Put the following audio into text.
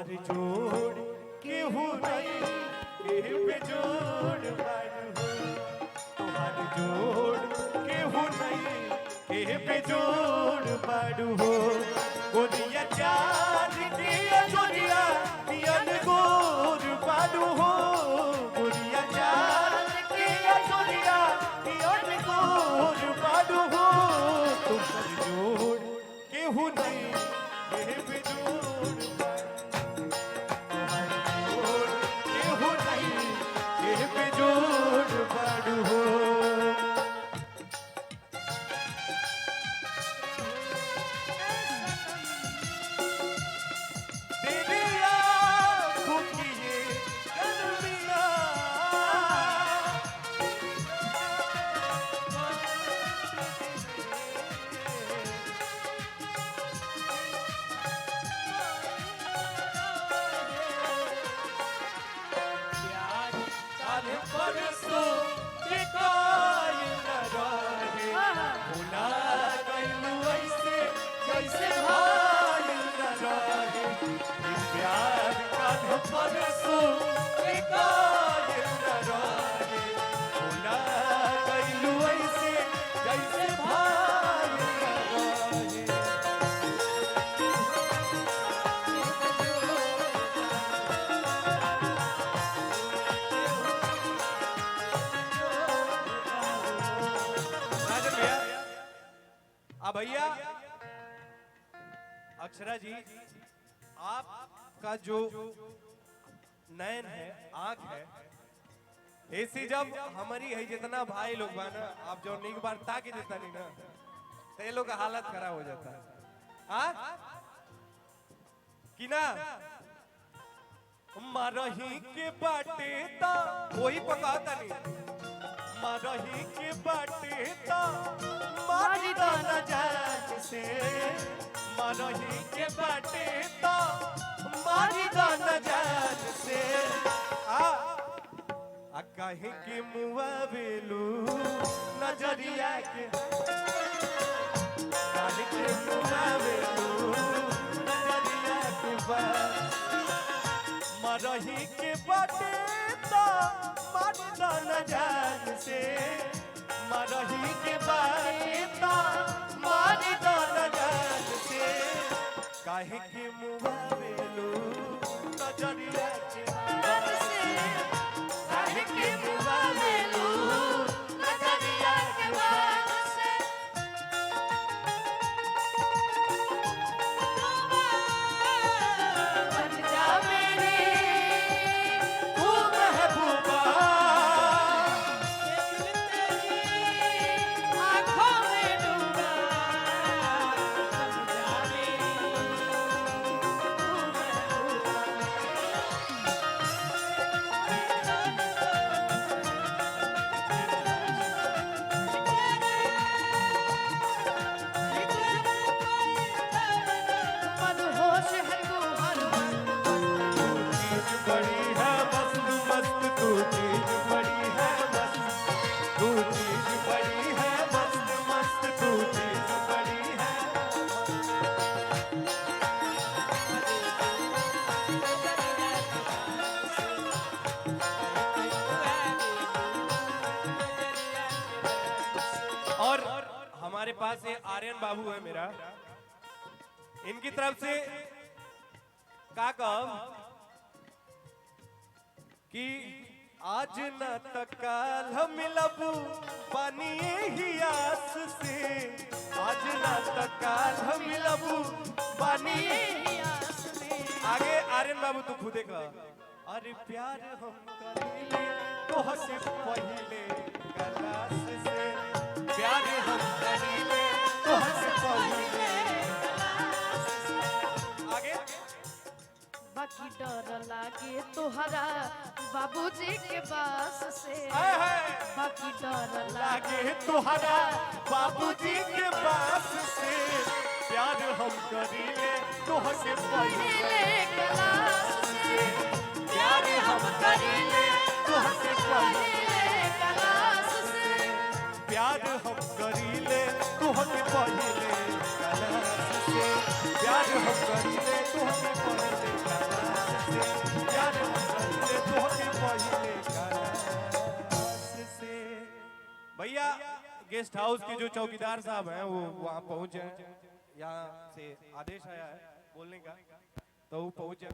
तोहर जोड़ केहू नहीं के बेजोड़ बारू तोहर जोड़ केहू नहीं के बेजोड़ बारू हो गोरिया चार दिया जोरिया पियन गोर बारू हो गोरिया चार दिया जोरिया पियन गोर बारू हो तोहर जोड़ केहू नहीं के बेजोड़ जोड़ बारू हो तेरी आँखों की ये गर्मियाँ परसों के कायल न रहे भुला गइलू ऐसे जैसे भाइल न रहे प्यार का परसों के कायल न रहे भुला गइलू ऐसे जैसे भाइल न रहे भैया अक्षरा जी आपका जो नयन है आंख है ऐसी जब हमारी है जितना भाई लोग बाना आप जो एक बार ताकि देता नहीं ना तो ये लोग का हालत खराब हो जाता है कि ना मरही के बाटे ता वही पकाता नहीं मरही के बाटे ता मारी दाना जान से मरही के बाटे ता मारी दाना जान से आ कहीं के मुआ बेलू नजरिया के कहीं के मुआ बेलू नजरिया के बात मरही के बाटे ता मारी दाना जान से मरही के बाटे ता मारी दाना जान से काहे के मुआ बेलू नजरिया के बात से काहे के मुआ बेलू नजरिया के बात से बन जा मेरी तू महबूबा और हमारे पास ये आर्यन बाबू है मेरा इनकी तरफ से का कम कि आज न तकाल हम मिलबू पानी ही आस से आज न तकाल हम मिलबू पानी ही आस से आगे आर्यन बाबू तू खुदे का अरे प्यार हम करेंगे तो हंसे पहले गलास से प्यार हम करेंगे तो हंसे पहले आगे बाकी डर लागे तोहरा बाबूजी के पास से बाकी डर लागे तोहरा बाबूजी के पास से प्यार हम करेंगे तो हंसे पहले क्लास से प्यार हम करेंगे तो हंसे पहले क्लास से प्यार हम करेंगे तो हंसे पहले क्लास से प्यार हम करेंगे तो हंसे पहले क्लास गेस्ट हाउस के जो चौकीदार साहब हैं वो वहाँ पहुंचे हैं। यहाँ से आदेश आया है बोलने का, तो वो पहुंचे।